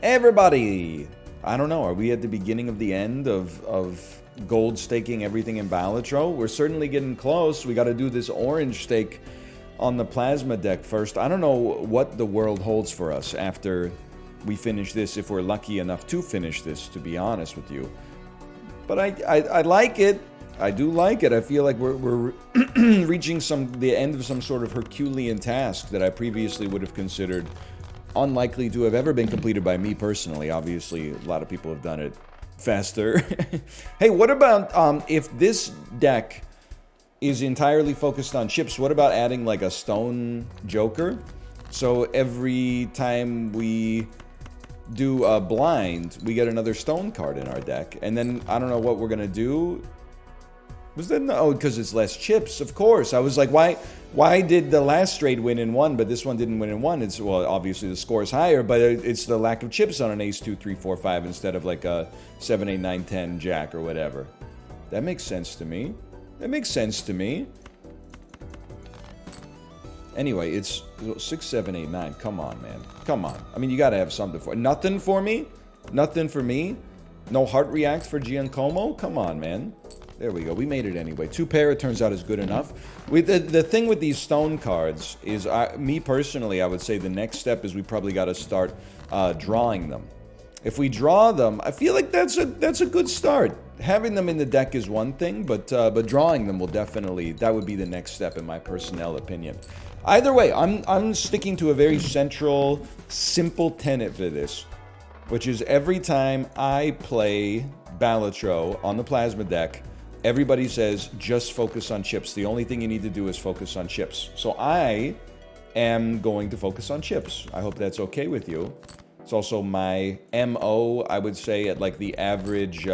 Everybody! I don't know, are we at the beginning of the end of gold staking everything in Balatro? We're certainly getting close. We got to do this orange stake on the plasma deck first. I don't know what the world holds for us after we finish this, if we're lucky enough to finish this, to be honest with you. But I like it. I do like it. I feel like we're reaching the end of some sort of Herculean task that I previously would have considered unlikely to have ever been completed by me personally. Obviously, a lot of people have done it faster. Hey, what about if this deck is entirely focused on chips, what about adding like a stone joker? So every time we do a blind, we get another stone card in our deck. And then I don't know what we're gonna do. Was that no? Oh, because it's less chips, of course. I was like, why did the last straight win in one, but this one didn't win in one? It's, well, obviously the score is higher, but it's the lack of chips on an ace 2 3 4 5 instead of like a 7 8 9 10 jack or whatever. That makes sense to me. That makes sense to me. Anyway, it's 6 7 8 9. Come on, man. Come on. I mean, you gotta have something for it. Nothing for me. Nothing for me. No heart react for Giancomo. Come on, man. There we go. We made it anyway. 2 pair, it turns out, is good enough. The thing with these stone cards is, me personally, I would say the next step is we probably got to start drawing them. If we draw them, I feel like that's a good start. Having them in the deck is one thing, but drawing them will definitely, that would be the next step in my personnel opinion. Either way, I'm sticking to a very central, simple tenet for this, which is every time I play Balatro on the plasma deck, everybody says, just focus on chips. The only thing you need to do is focus on chips. So I am going to focus on chips. I hope that's okay with you. It's also my MO, I would say, at like the average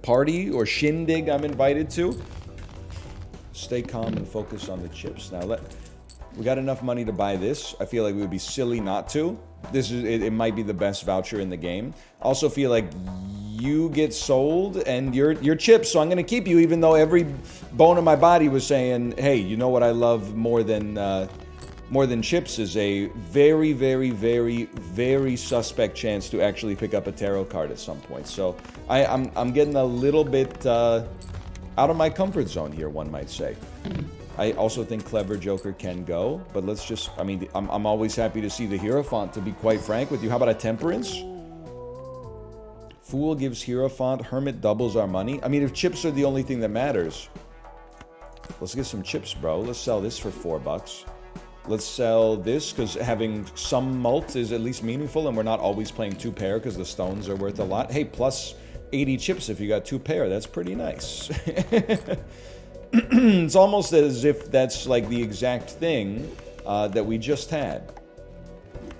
party or shindig I'm invited to. Stay calm and focus on the chips. Now, we got enough money to buy this. I feel like we would be silly not to. It might be the best voucher in the game. I also feel like you get sold and you're chips, so I'm gonna keep you, even though every bone in my body was saying, hey, you know what I love more than chips is a very, very, very, very suspect chance to actually pick up a tarot card at some point. So I'm getting a little bit out of my comfort zone here, one might say. I also think Clever Joker can go, but let's just, I mean, I'm always happy to see the Hierophant, to be quite frank with you. How about a Temperance? Fool gives Hierophant, Hermit doubles our money. I mean, if chips are the only thing that matters, let's get some chips, bro. Let's sell this for $4. Let's sell this, because having some mult is at least meaningful, and we're not always playing 2 pair, because the stones are worth a lot. Hey, plus 80 chips if you got 2 pair. That's pretty nice. It's almost as if that's like the exact thing that we just had.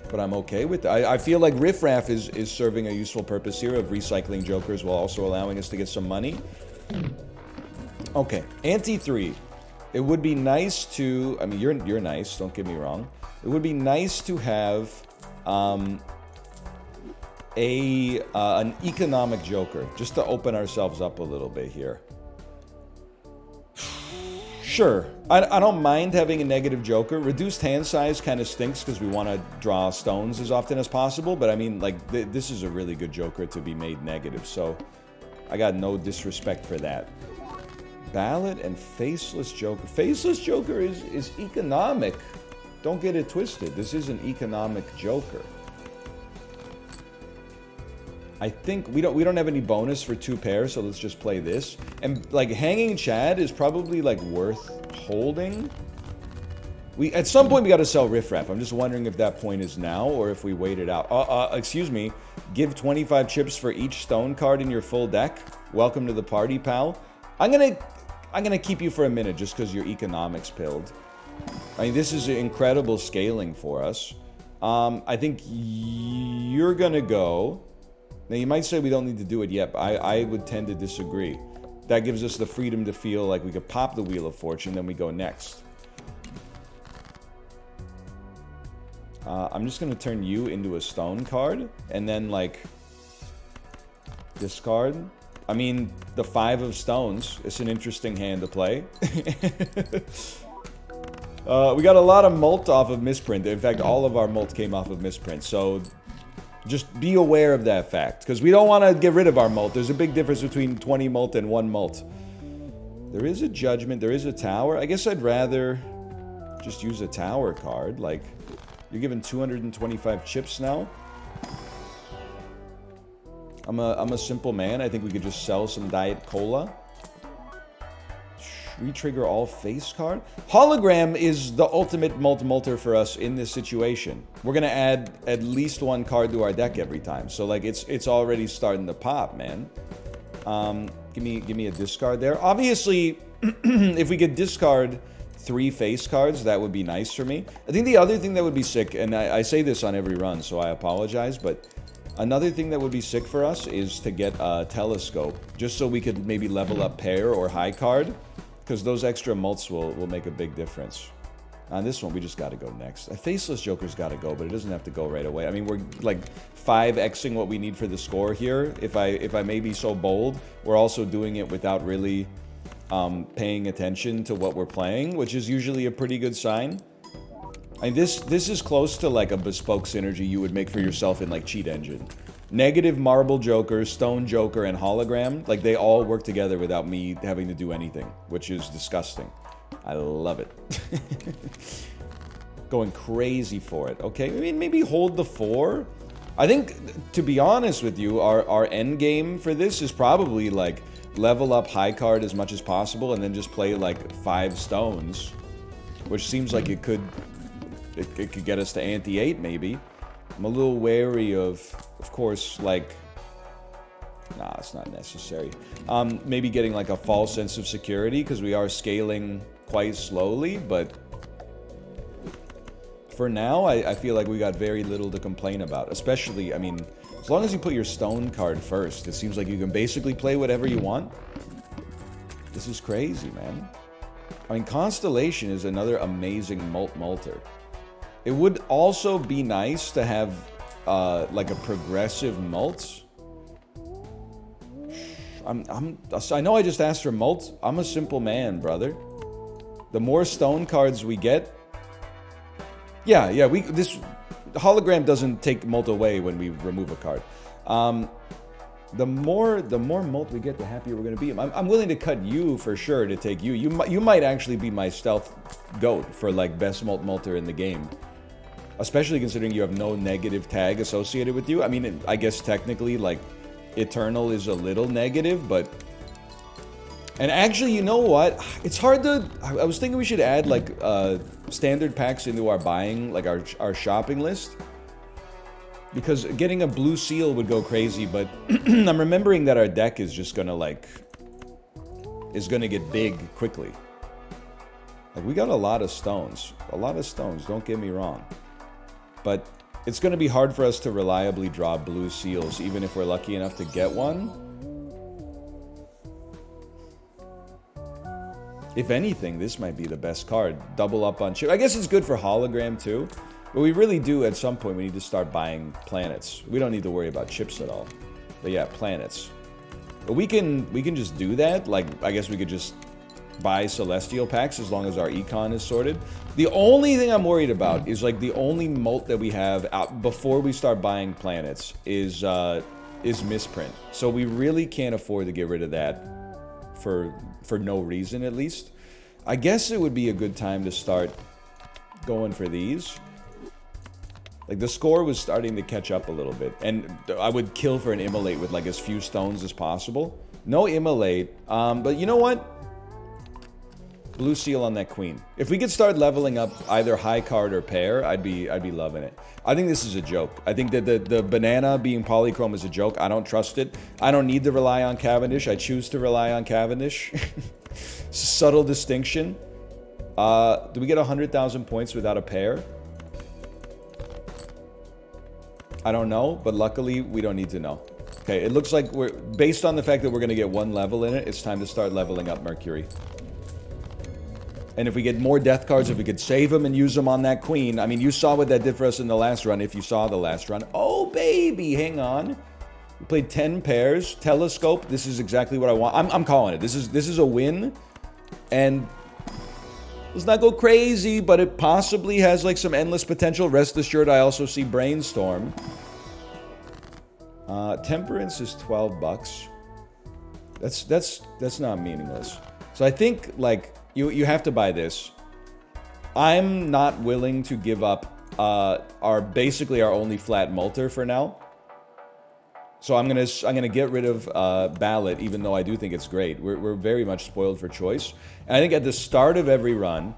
But I'm okay with that. I feel like Riff Raff is serving a useful purpose here of recycling jokers while also allowing us to get some money. Okay, Ante 3. It would be nice to, I mean, you're nice, don't get me wrong. It would be nice to have an economic joker, just to open ourselves up a little bit here. Sure, I don't mind having a negative joker. Reduced hand size kind of stinks because we want to draw stones as often as possible, but I mean, like, this is a really good joker to be made negative, so I got no disrespect for that. Ballot and Faceless Joker. Faceless Joker is economic. Don't get it twisted. This is an economic joker. I think we don't have any bonus for 2 pairs, so let's just play this. And like Hanging Chad is probably like worth holding. At some point we got to sell Riff Raff. I'm just wondering if that point is now or if we wait it out. Excuse me. Give 25 chips for each stone card in your full deck. Welcome to the party, pal. I'm gonna keep you for a minute just because your economics pilled. I mean, this is incredible scaling for us. I think you're gonna go. Now, you might say we don't need to do it yet, but I would tend to disagree. That gives us the freedom to feel like we could pop the Wheel of Fortune, then we go next. I'm just going to turn you into a stone card, and then, like, discard. I mean, the 5 of stones. It's an interesting hand to play. We got a lot of mult off of misprint. In fact, all of our mult came off of misprint, so Just be aware of that fact, because we don't want to get rid of our mult. There's a big difference between 20 mult and 1 mult. There is a judgment. There is a tower. I guess I'd rather just use a tower card. Like, you're given 225 chips now. I'm a simple man. I think we could just sell some Diet Cola. Retrigger all face card. Hologram is the ultimate multer for us in this situation. We're gonna add at least 1 card to our deck every time. So like it's already starting to pop, man. Give me a discard there. Obviously, if we could discard 3 face cards, that would be nice for me. I think the other thing that would be sick, and I say this on every run, so I apologize, but another thing that would be sick for us is to get a telescope, just so we could maybe level up pair or high card. Because those extra mults will make a big difference. On this one, we just got to go next. A Faceless Joker's got to go, but it doesn't have to go right away. I mean, we're like 5xing what we need for the score here. If I may be so bold, we're also doing it without really paying attention to what we're playing, which is usually a pretty good sign. I mean, this is close to like a bespoke synergy you would make for yourself in like Cheat Engine. Negative Marble Joker, Stone Joker, and Hologram, like they all work together without me having to do anything, which is disgusting. I love it. Going crazy for it. Okay, I mean, maybe hold the 4. I think, to be honest with you, our end game for this is probably like level up high card as much as possible and then just play like 5 stones, which seems like it could get us to ante 8 maybe. I'm a little wary of course, like, nah, it's not necessary. Maybe getting like a false sense of security because we are scaling quite slowly, but for now, I feel like we got very little to complain about. Especially, I mean, as long as you put your stone card first, it seems like you can basically play whatever you want. This is crazy, man. I mean, Constellation is another amazing multer. It would also be nice to have like a progressive mult. I know I just asked for mult. I'm a simple man, brother. The more stone cards we get, yeah, this hologram doesn't take mult away when we remove a card. The more mult we get, the happier we're gonna be. I'm willing to cut you for sure to take you. You might actually be my stealth goat for like best multer in the game. Especially considering you have no negative tag associated with you. I mean, I guess technically, like, Eternal is a little negative, but... And actually, you know what? It's hard to... I was thinking we should add, like, standard packs into our buying, like, our shopping list. Because getting a blue seal would go crazy, but I'm remembering that our deck is just gonna, like... is gonna get big quickly. Like, we got a lot of stones. A lot of stones, don't get me wrong. But it's going to be hard for us to reliably draw blue seals, even if we're lucky enough to get one. If anything, this might be the best card. Double up on chip. I guess it's good for hologram too. But we really do, at some point, we need to start buying planets. We don't need to worry about chips at all. But yeah, planets. But we can just do that. Like, I guess we could just buy celestial packs as long as our econ is sorted. The only thing I'm worried about is like the only mult that we have out before we start buying planets is misprint. So we really can't afford to get rid of that for no reason, at least. I guess it would be a good time to start going for these. Like the score was starting to catch up a little bit, and I would kill for an immolate with like as few stones as possible. No immolate, but you know what? Blue seal on that queen. If we could start leveling up either high card or pair, I'd be loving it. I think this is a joke. I think that the banana being polychrome is a joke. I don't trust it. I don't need to rely on Cavendish. I choose to rely on Cavendish. Subtle distinction. Do we get 100,000 points without a pair? I don't know, but luckily we don't need to know. Okay, it looks like we're based on the fact that we're gonna get 1 level in it. It's time to start leveling up Mercury. And if we get more death cards, if we could save them and use them on that queen. I mean, you saw what that did for us in the last run, if you saw the last run. Oh, baby, hang on. We played 10 pairs. Telescope, this is exactly what I want. I'm calling it. This is a win. And let's not go crazy, but it possibly has like some endless potential. Rest assured, I also see Brainstorm. Temperance is 12 bucks. That's not meaningless. So I think, like, you have to buy this. I'm not willing to give up basically our only flat multer for now. So I'm gonna get rid of Ballot, even though I do think it's great. We're very much spoiled for choice. And I think at the start of every run,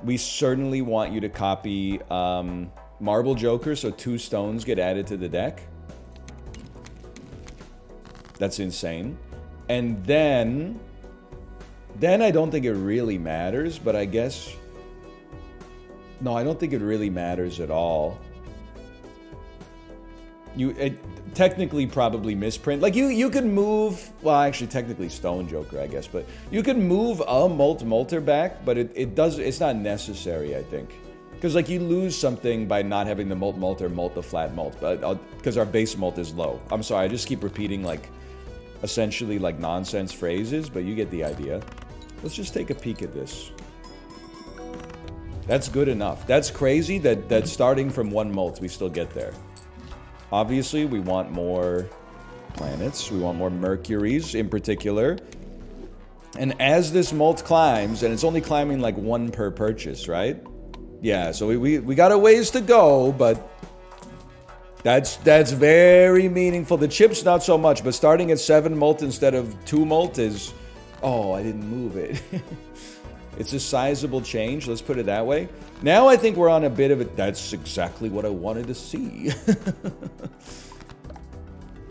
we certainly want you to copy Marble Joker, so 2 stones get added to the deck. That's insane. And then I don't think it really matters, but I guess... No, I don't think it really matters at all. It technically probably misprint. Like, you could move... Well, actually, technically Stone Joker, I guess. But you could move a Molter back, but it's not necessary, I think. Because, like, you lose something by not having the Molter molt the flat molt. But because our base molt is low. I'm sorry, I just keep repeating, like, essentially, like, nonsense phrases. But you get the idea. Let's just take a peek at this. That's good enough. That's crazy that starting from 1 molt, we still get there. Obviously, we want more planets. We want more Mercuries in particular. And as this molt climbs, and it's only climbing like 1 per purchase, right? Yeah, so we got a ways to go, but that's very meaningful. The chips, not so much, but starting at 7 molt instead of 2 molt is... Oh, I didn't move it. It's a sizable change, let's put it that way. Now I think we're on a bit of a... That's exactly what I wanted to see.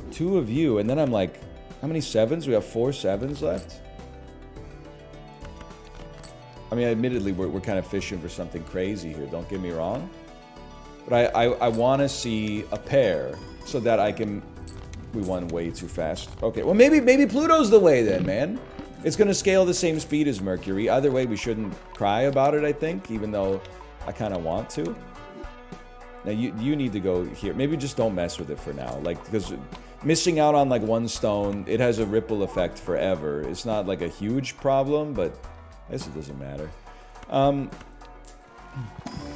2 of you, and then I'm like, how many 7s? We have 4 7s left? I mean, admittedly, we're kind of fishing for something crazy here, don't get me wrong. But I want to see a pair so that I can... We won way too fast. Okay, well, maybe Pluto's the way then, man. It's going to scale the same speed as Mercury. Either way, we shouldn't cry about it, I think, even though I kind of want to. Now, you need to go here. Maybe just don't mess with it for now. Like, because missing out on, like, 1 stone, it has a ripple effect forever. It's not, like, a huge problem, but I guess it doesn't matter.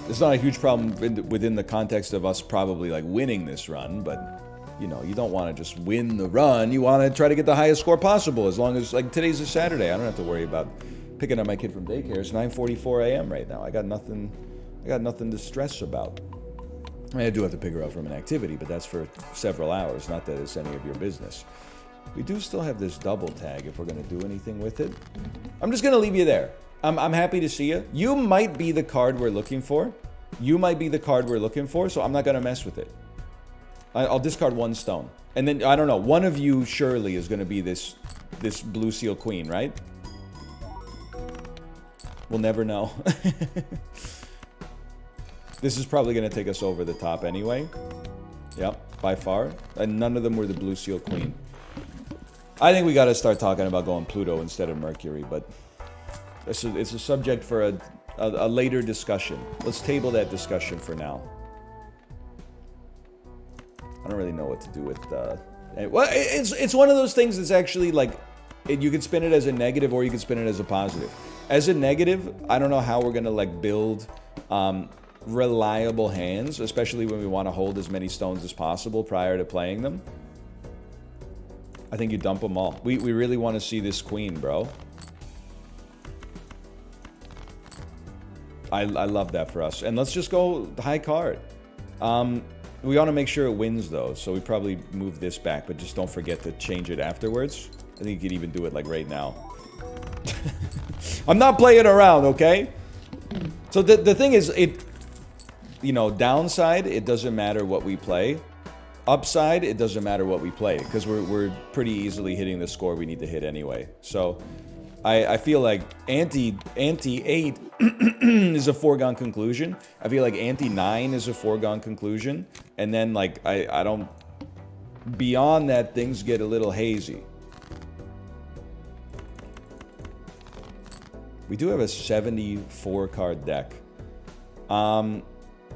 It's not a huge problem within the context of us probably, like, winning this run, but... You know, you don't want to just win the run. You want to try to get the highest score possible. As long as, like, today's a Saturday. I don't have to worry about picking up my kid from daycare. It's 9:44 a.m. right now. I got nothing to stress about. I mean, I do have to pick her up from an activity, but that's for several hours. Not that it's any of your business. We do still have this double tag if we're going to do anything with it. I'm just going to leave you there. I'm happy to see you. You might be the card we're looking for. So I'm not going to mess with it. I'll discard 1 stone. And then, I don't know, one of you surely is going to be this Blue Seal Queen, right? We'll never know. This is probably going to take us over the top anyway. Yep, by far. And none of them were the Blue Seal Queen. I think we got to start talking about going Pluto instead of Mercury, but it's a subject for a later discussion. Let's table that discussion for now. I don't really know what to do with... well, it's one of those things that's actually, like... You can spin it as a negative or you can spin it as a positive. As a negative, I don't know how we're going to, like, build reliable hands, especially when we want to hold as many stones as possible prior to playing them. I think you dump them all. We really want to see this queen, bro. I love that for us. And let's just go high card. We want to make sure it wins, though, so we probably move this back, but just don't forget to change it afterwards. I think you could even do it, like, right now. I'm not playing around, okay? So the thing is, you know, downside, it doesn't matter what we play. Upside, it doesn't matter what we play, because we're pretty easily hitting the score we need to hit anyway. So I feel like anti-8 is a foregone conclusion. I feel like anti-9 is a foregone conclusion. And then, like, I don't... Beyond that, things get a little hazy. We do have a 74-card deck.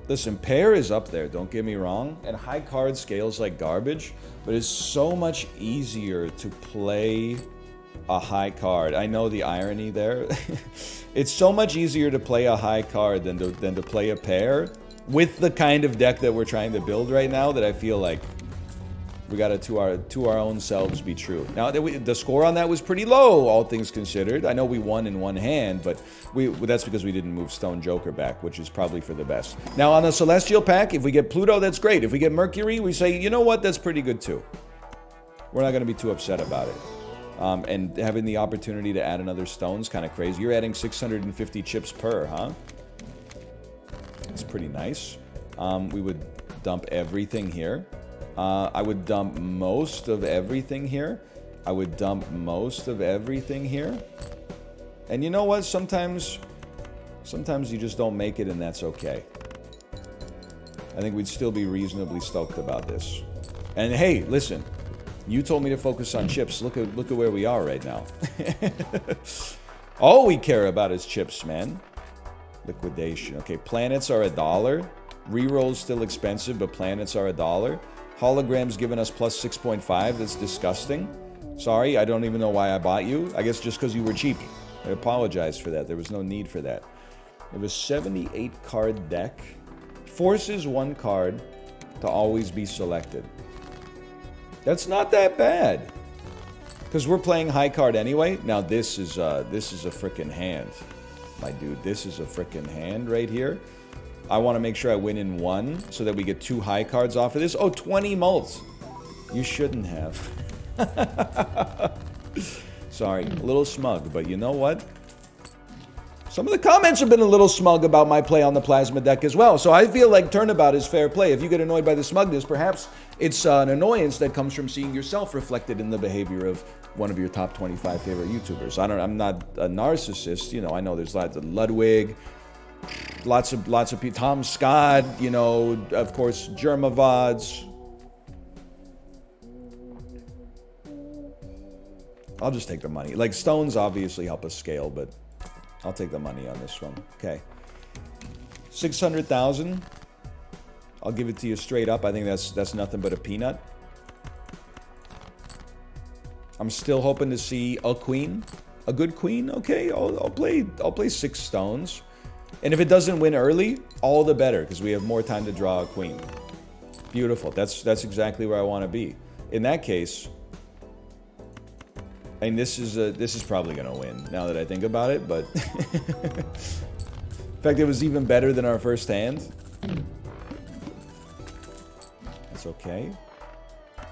Listen, pair is up there, don't get me wrong. And high card scales like garbage. But it's so much easier to play a high card. I know the irony there. It's so much easier to play a high card than to play a pair with the kind of deck that we're trying to build right now that I feel like We got to our own selves be true. Now, the score on that was pretty low, all things considered. I know we won in one hand, but that's because we didn't move Stone Joker back, which is probably for the best. Now, on the Celestial pack, if we get Pluto, that's great. If we get Mercury, we say, you know what, that's pretty good too. We're not going to be too upset about it. And having the opportunity to add another stone's kind of crazy. You're adding 650 chips per, huh? That's pretty nice. We would dump everything here. I would dump most of everything here. I would dump most of everything here. And you know what? Sometimes you just don't make it, and that's okay. I think we'd still be reasonably stoked about this. And hey, listen, you told me to focus on chips. Look at where we are right now. All we care about is chips, man. Liquidation. Okay, planets are $1. Rerolls still expensive, but planets are $1. Holograms giving us plus 6.5. That's disgusting. Sorry, I don't even know why I bought you. I guess just because you were cheap. I apologize for that. There was no need for that. It was 78 card deck. Forces one card to always be selected. That's not that bad. Because we're playing high card anyway. Now this is a frickin' hand. My dude, this is a frickin' hand right here. I want to make sure I win in one so that we get 2 high cards off of this. Oh, 20 mults. You shouldn't have. Sorry, a little smug, but you know what? Some of the comments have been a little smug about my play on the plasma deck as well. So I feel like turnabout is fair play. If you get annoyed by the smugness, perhaps it's an annoyance that comes from seeing yourself reflected in the behavior of one of your top 25 favorite YouTubers. I'm not a narcissist, you know. I know there's lots of Ludwig, lots of people, Tom Scott, you know, of course, Germavods. I'll just take the money. Like, stones obviously help us scale, but I'll take the money on this one. Okay. 600,000. I'll give it to you straight up. I think that's nothing but a peanut. I'm still hoping to see a queen. A good queen? Okay, I'll play 6 stones. And if it doesn't win early, all the better, because we have more time to draw a queen. Beautiful. That's exactly where I want to be. In that case, I mean, this is probably gonna win now that I think about it, but in fact, it was even better than our first hand. That's okay.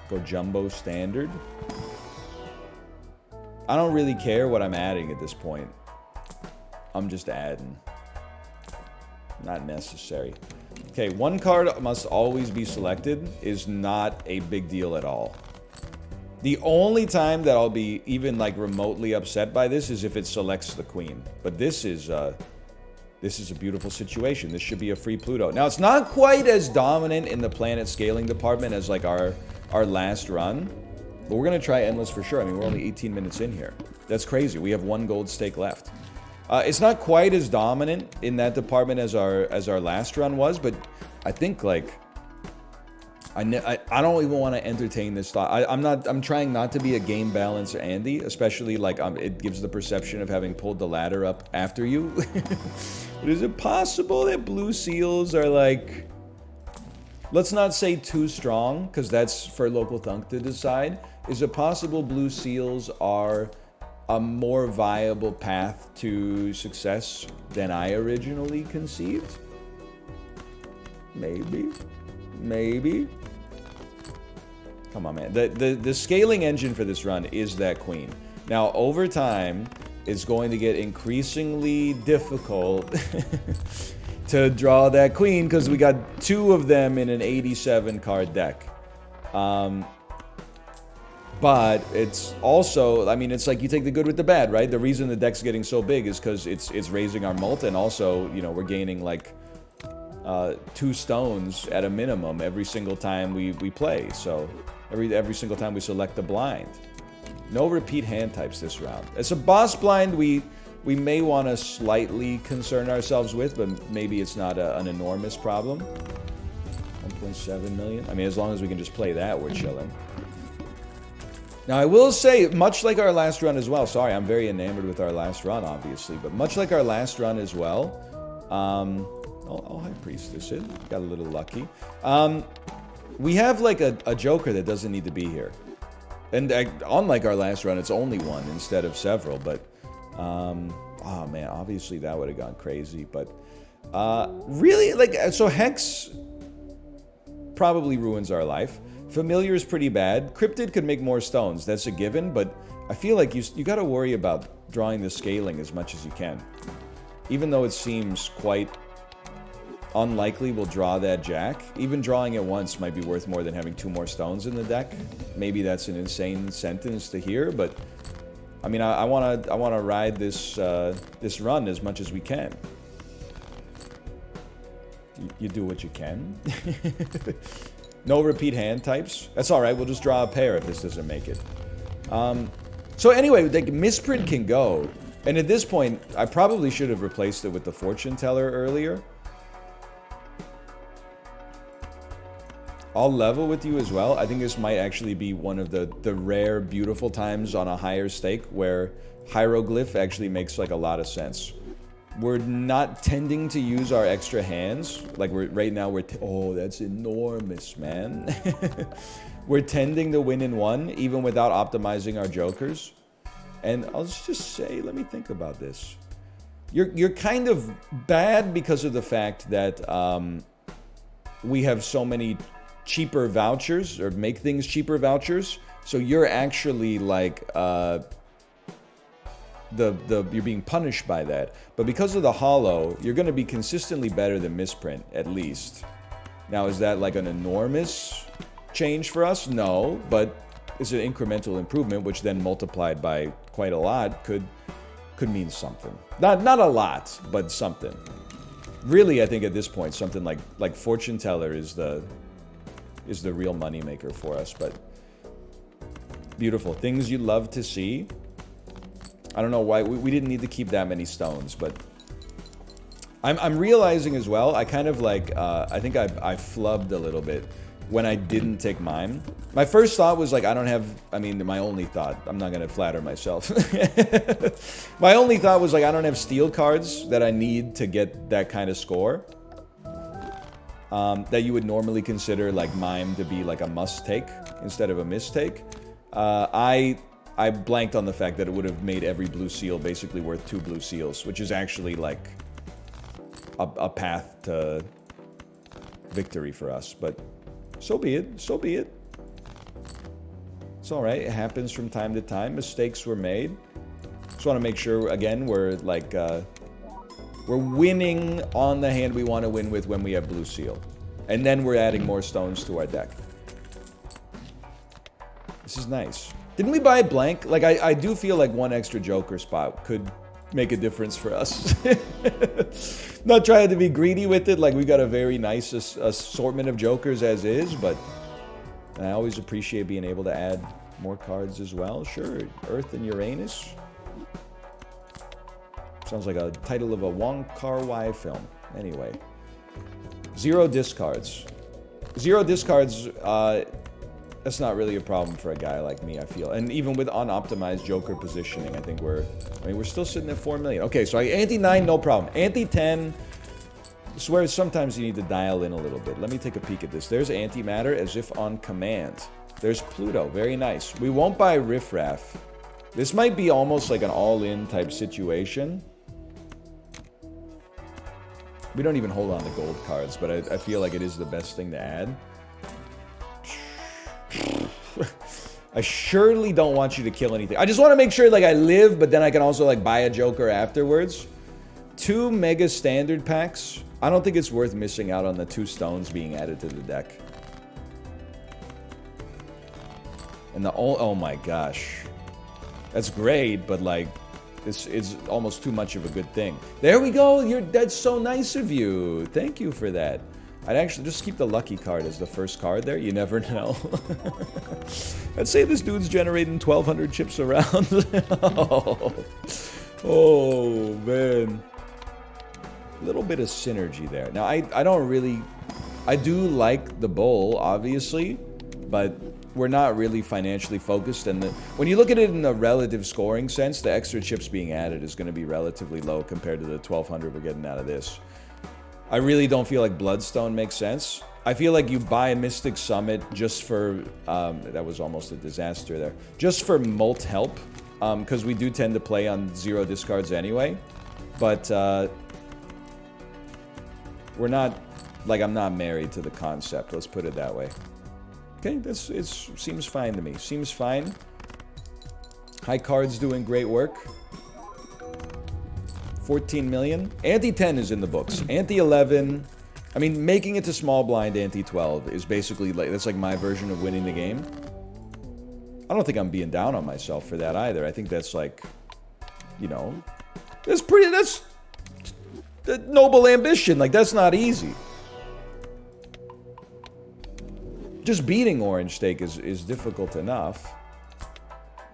Go jumbo standard. I don't really care what I'm adding at this point. I'm just adding. Not necessary. Okay, 1 card must always be selected is not a big deal at all. The only time that I'll be even like remotely upset by this is if it selects the queen. But this is a beautiful situation. This should be a free Pluto. Now, it's not quite as dominant in the planet scaling department as like our last run, but we're gonna try endless for sure. I mean, we're only 18 minutes in here. That's crazy. We have 1 gold stake left. It's not quite as dominant in that department as our last run was, but I think like I don't even want to entertain this thought. I'm trying not to be a game balancer Andy, especially like it gives the perception of having pulled the ladder up after you. But is it possible that blue seals are like, let's not say too strong, because that's for Local Thunk to decide. Is it possible blue seals are a more viable path to success than I originally conceived? Maybe. Come on, man. The scaling engine for this run is that queen. Now, over time, it's going to get increasingly difficult to draw that queen because we got 2 of them in an 87 card deck. But it's also, I mean, it's like you take the good with the bad, right? The reason the deck's getting so big is because it's raising our mult, and also, you know, we're gaining like 2 stones at a minimum every single time we play. So every single time we select a blind. No repeat hand types this round. It's a boss blind we may want to slightly concern ourselves with, but maybe it's not an enormous problem. 1.7 million. I mean, as long as we can just play that, we're chilling. Now, I will say, much like our last run as well, sorry, I'm very enamored with our last run, obviously, but much like our last run as well, I'll High Priestess it. Got a little lucky. We have like a Joker that doesn't need to be here. And unlike our last run, it's only one instead of several. But, oh man, obviously that would have gone crazy. But, really, like, so Hex probably ruins our life. Familiar is pretty bad. Cryptid could make more stones. That's a given. But I feel like you got to worry about drawing the scaling as much as you can. Even though it seems quite unlikely we'll draw that jack. Even drawing it once might be worth more than having 2 more stones in the deck. Maybe that's an insane sentence to hear, but I mean, I wanna ride this this run as much as we can. You do what you can. No repeat hand types. That's all right. We'll just draw a pair if this doesn't make it. So anyway, like misprint can go, and at this point, I probably should have replaced it with the fortune teller earlier. I'll level with you as well. I think this might actually be one of the rare, beautiful times on a higher stake where hieroglyph actually makes like a lot of sense. We're not tending to use our extra hands. Like right now we're, oh, that's enormous, man. We're tending to win in one, even without optimizing our jokers. And I'll just say, let me think about this. You're kind of bad because of the fact that we have so many cheaper vouchers, or make things cheaper vouchers. So you're actually like you're being punished by that. But because of the hollow, you're going to be consistently better than misprint, at least. Now, is that like an enormous change for us? No, but it's an incremental improvement, which then multiplied by quite a lot could mean something. Not a lot, but something. Really, I think at this point, something like fortune teller is the real moneymaker for us. But beautiful things you love to see. I don't know why we didn't need to keep that many stones, but I'm realizing as well, I kind of like I think I flubbed a little bit when I didn't take mime. My first thought was like, my only thought, I'm not gonna flatter myself. My only thought was like, I don't have steel cards that I need to get that kind of score. That you would normally consider like mime to be like a must take instead of a mistake. I blanked on the fact that it would have made every blue seal basically worth 2 blue seals, which is actually like a path to victory for us. But so be it. So be it. It's all right. It happens from time to time. Mistakes were made. Just want to make sure again we're like we're winning on the hand we want to win with when we have blue seal, and then we're adding more stones to our deck. This is nice. Didn't we buy blank? Like, I do feel like one extra joker spot could make a difference for us. Not trying to be greedy with it, like we got a very nice assortment of jokers as is, but I always appreciate being able to add more cards as well. Sure, Earth and Uranus. Sounds like a title of a Wong Kar-wai film. Anyway. 0 discards. 0 discards, that's not really a problem for a guy like me, I feel. And even with unoptimized joker positioning, I think we're still sitting at 4 million. Okay, so anti-9, no problem. Anti-10, I swear sometimes you need to dial in a little bit. Let me take a peek at this. There's antimatter as if on command. There's Pluto, very nice. We won't buy riffraff. This might be almost like an all-in type situation. We don't even hold on to gold cards, but I feel like it is the best thing to add. I surely don't want you to kill anything. I just want to make sure like I live, but then I can also like buy a joker afterwards. 2 mega standard packs. I don't think it's worth missing out on the 2 stones being added to the deck. And oh my gosh. That's great, but like it's almost too much of a good thing. There we go. That's so nice of you. Thank you for that. I'd actually just keep the lucky card as the first card there. You never know. I'd say this dude's generating 1,200 chips around. Oh, man. A little bit of synergy there. Now, I don't really... I do like the bowl, obviously, but we're not really financially focused. And when you look at it in a relative scoring sense, the extra chips being added is going to be relatively low compared to the 1,200 we're getting out of this. I really don't feel like Bloodstone makes sense. I feel like you buy Mystic Summit just for, that was almost a disaster there, just for Molt help, because we do tend to play on 0 discards anyway, but we're not, like, I'm not married to the concept, let's put it that way. Okay, it seems fine to me, seems fine. High cards doing great work. 14 million. Ante 10 is in the books. Ante 11... I mean, making it to small blind ante 12 is basically like, that's like my version of winning the game. I don't think I'm being down on myself for that either. I think that's like, you know, that's noble ambition. Like, that's not easy. Just beating Orange Steak is difficult enough.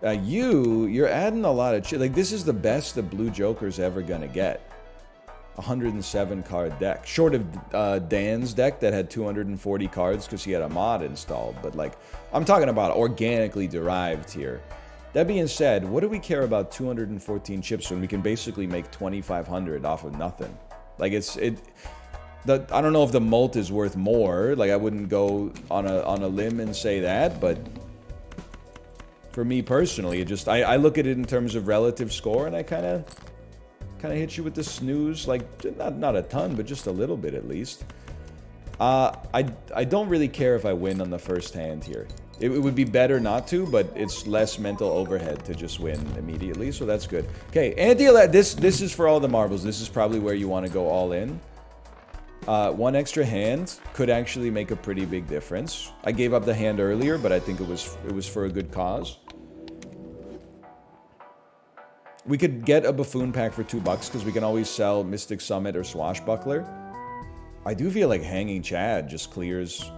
You're adding a lot of shit. Like, this is the best the Blue Joker's ever gonna get. 107 card deck, short of Dan's deck that had 240 cards because he had a mod installed, but like, I'm talking about organically derived here. That being said, what do we care about 214 chips when we can basically make 2,500 off of nothing? Like, I don't know if the Molt is worth more. Like, I wouldn't go on a limb and say that, but for me personally, I look at it in terms of relative score, and I kind of hit you with the snooze, like, not a ton, but just a little bit at least. I don't really care if I win on the first hand here. It would be better not to, but it's less mental overhead to just win immediately, so that's good. Okay, this is for all the marbles. This is probably where you want to go all in. One extra hand could actually make a pretty big difference. I gave up the hand earlier, but I think it was for a good cause. We could get a Buffoon pack for $2 because we can always sell Mystic Summit or Swashbuckler. I do feel like Hanging Chad just clears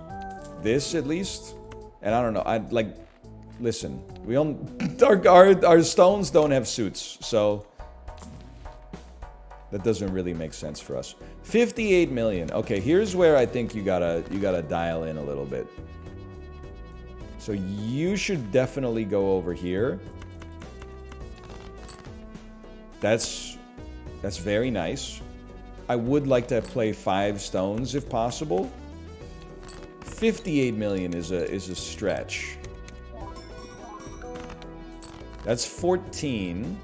this at least. And I don't know. Listen, we our stones don't have suits, so that doesn't really make sense for us. 58 million. Okay, here's where I think you gotta dial in a little bit. So you should definitely go over here. That's very nice. I would like to play 5 stones if possible. 58 million is a stretch. That's 14.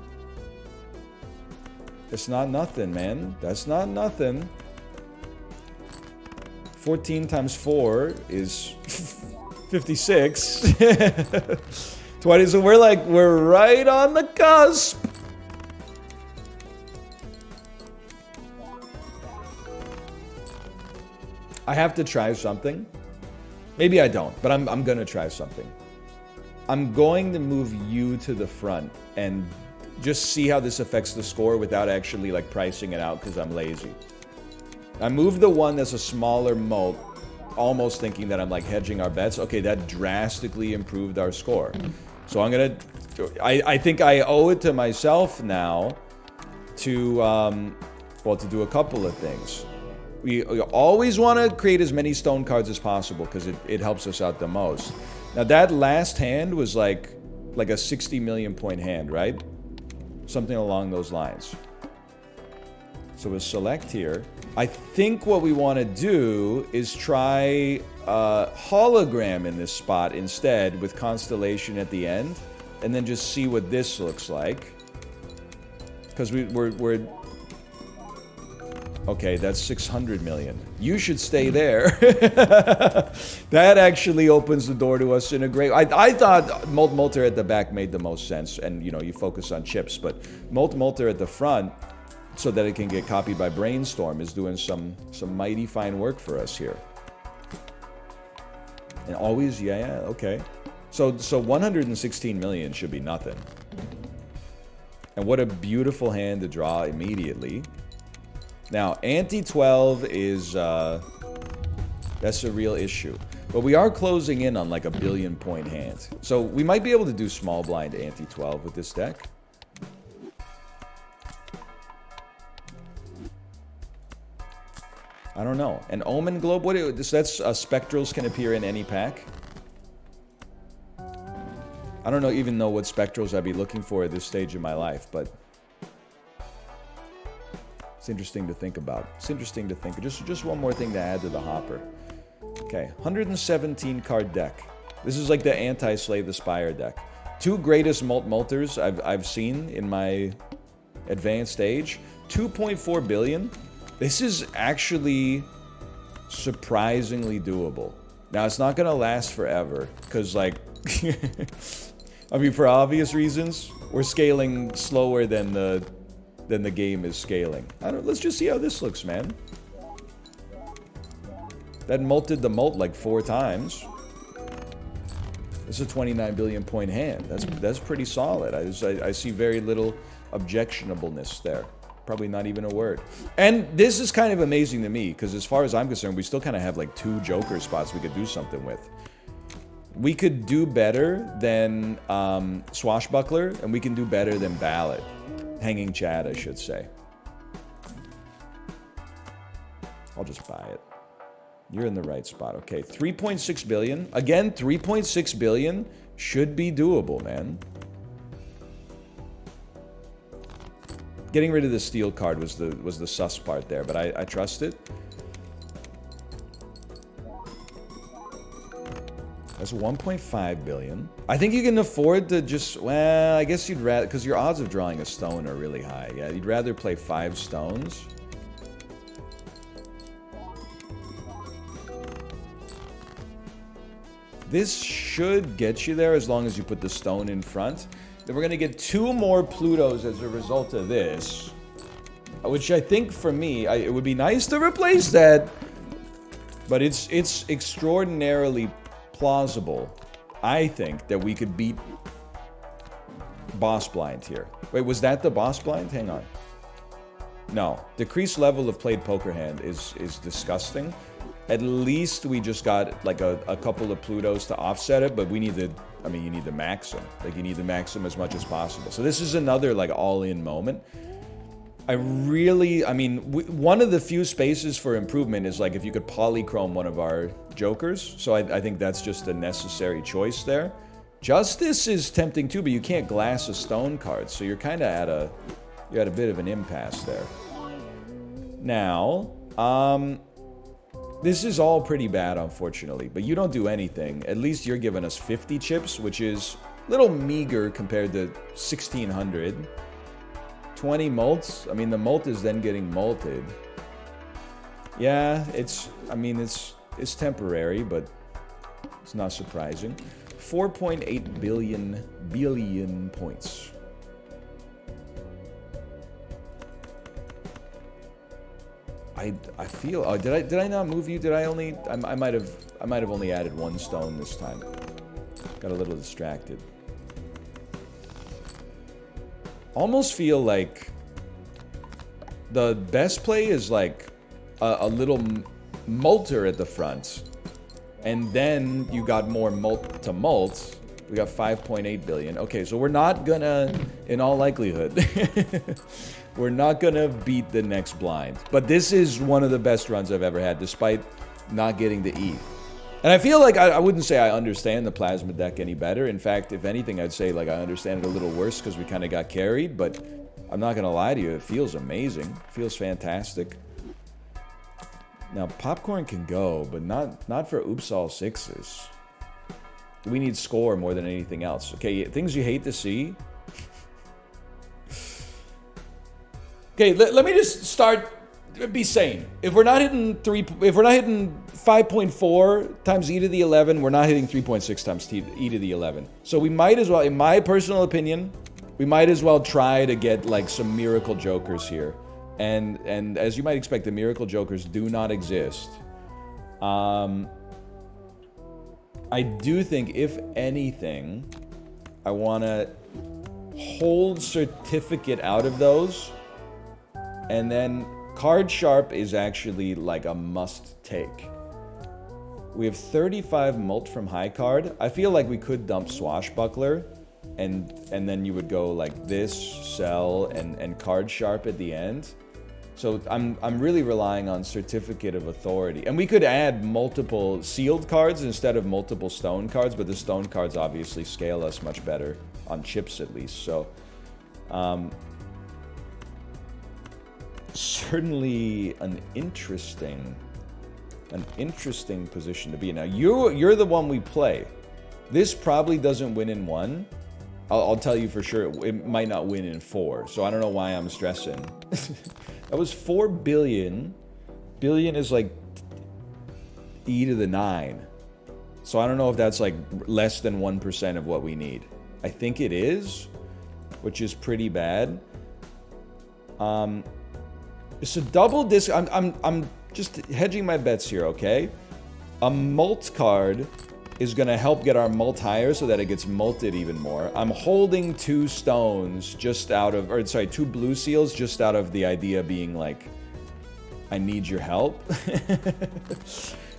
It's not nothing, man. That's not nothing. 14 times 4 is 56. 20, so we're right on the cusp. I have to try something. Maybe I don't, but I'm gonna try something. I'm going to move you to the front and just see how this affects the score without actually like pricing it out because I'm lazy. I moved the one that's a smaller Molt, almost thinking that I'm like hedging our bets. Okay, that drastically improved our score. So I'm gonna, I think I owe it to myself now to, well, to do a couple of things. We always want to create as many stone cards as possible because it helps us out the most. Now that last hand was like a 60 million point hand, right? Something along those lines. So we'll select here. I think what we want to do is try hologram in this spot instead with constellation at the end, and then just see what this looks like. Because we're okay, that's 600 million. You should stay there. That actually opens the door to us in a great... I thought Molter at the back made the most sense, and you know, you focus on chips, but Molter at the front, so that it can get copied by Brainstorm, is doing some mighty fine work for us here. And always, yeah, okay. So 116 million should be nothing. And what a beautiful hand to draw immediately. Now, ante 12 is, that's a real issue. But we are closing in on like a 1 billion point hand. So we might be able to do small blind ante 12 with this deck. I don't know. An Omen Globe, that's Spectrals can appear in any pack. I don't even know what Spectrals I'd be looking for at this stage in my life, but... it's interesting to think about. It's interesting to think. Just one more thing to add to the hopper. Okay, 117 card deck. This is like the anti-Slay the Spire deck. 2 greatest multers I've seen in my advanced age. 2.4 billion. This is actually surprisingly doable. Now, it's not going to last forever, because, like, I mean, for obvious reasons, we're scaling slower than the game is scaling. Let's just see how this looks, man. That multed the mult like 4 times. It's a 29 billion point hand. That's pretty solid. I see very little objectionableness there. Probably not even a word. And this is kind of amazing to me, because as far as I'm concerned, we still kind of have like 2 Joker spots we could do something with. We could do better than Swashbuckler, and we can do better than Ballot. Hanging Chad, I should say. I'll just buy it. You're in the right spot. Okay, 3.6 billion. Again, 3.6 billion should be doable, man. Getting rid of the steel card was the sus part there, but I trust it. That's 1.5 billion. I think you can afford to just, well, I guess you'd rather, because your odds of drawing a stone are really high. Yeah, you'd rather play 5 stones. This should get you there as long as you put the stone in front. Then we're going to get 2 more Plutos as a result of this. Which I think, for me, it would be nice to replace that. But it's extraordinarily plausible, I think, that we could beat Boss Blind here. Wait, was that the Boss Blind? Hang on. No. Decreased level of played poker hand is disgusting. At least we just got like a couple of Plutos to offset it, but we need to, I mean, you need to max them. Like, you need to max them as much as possible. So this is another like all-in moment. I mean, one of the few spaces for improvement is like if you could polychrome one of our Jokers. So I think that's just a necessary choice there. Justice is tempting too, but you can't glass a stone card, so you're kind of you're at a bit of an impasse there. Now, this is all pretty bad, unfortunately, but you don't do anything. At least you're giving us 50 chips, which is a little meager compared to 1,600. 20 mults? I mean, the mult is then getting multed. Yeah, it's temporary, but it's not surprising. 4.8 billion points. I feel, oh, did I not move you? Did I only, I might have only added 1 stone this time. Got a little distracted. Almost feel like the best play is like a little multer at the front, and then you got more mult to mult. We got 5.8 billion. Okay, so we're not gonna, in all likelihood, we're not gonna beat the next blind. But this is one of the best runs I've ever had, despite not getting the E. And I feel like I wouldn't say I understand the plasma deck any better. In fact, if anything, I'd say like I understand it a little worse because we kind of got carried. But I'm not gonna lie to you, it feels amazing. It feels fantastic. Now popcorn can go, but not for oops all 6s. We need score more than anything else. Okay, things you hate to see. Okay, let me just start. Be sane. If we're not hitting 5.4 times e to the 11, we're not hitting 3.6 times e to the 11. So we might as well, in my personal opinion, we might as well try to get like some miracle jokers here. And as you might expect, the miracle jokers do not exist. I do think, if anything, I want to hold certificate out of those, and then Card Sharp is actually like a must take. We have 35 mult from high card. I feel like we could dump Swashbuckler, and then you would go like this, sell, and Card Sharp at the end. So I'm really relying on Certificate of Authority. And we could add multiple sealed cards instead of multiple stone cards, but the stone cards obviously scale us much better on chips at least. So certainly an interesting an interesting position to be in. Now, you're the one we play. This probably doesn't win in 1. I'll tell you for sure, it might not win in 4. So I don't know why I'm stressing. That was 4 billion. Billion is like e to the 9. So I don't know if that's like less than 1% of what we need. I think it is, which is pretty bad. It's a double disc. I'm just hedging my bets here, okay? A mult card is gonna help get our mult higher so that it gets multed even more. I'm holding 2 stones just out of, or sorry, 2 blue seals just out of the idea being like, I need your help.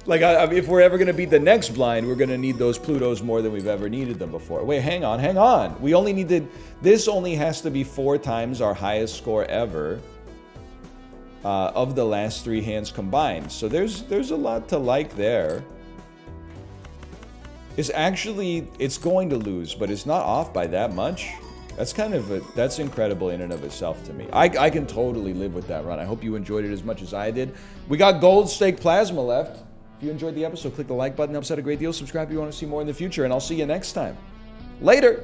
Like, if we're ever gonna beat the next blind, we're gonna need those Plutos more than we've ever needed them before. Wait, hang on. We only needed, this only has to be 4 times our highest score ever of the last 3 hands combined. So there's a lot to like there. It's going to lose, but it's not off by that much. That's kind of that's incredible in and of itself to me. I can totally live with that run. I hope you enjoyed it as much as I did. We got gold stake plasma left. If you enjoyed the episode, click the like button. Helps out a great deal. Subscribe if you want to see more in the future, and I'll see you next time. Later!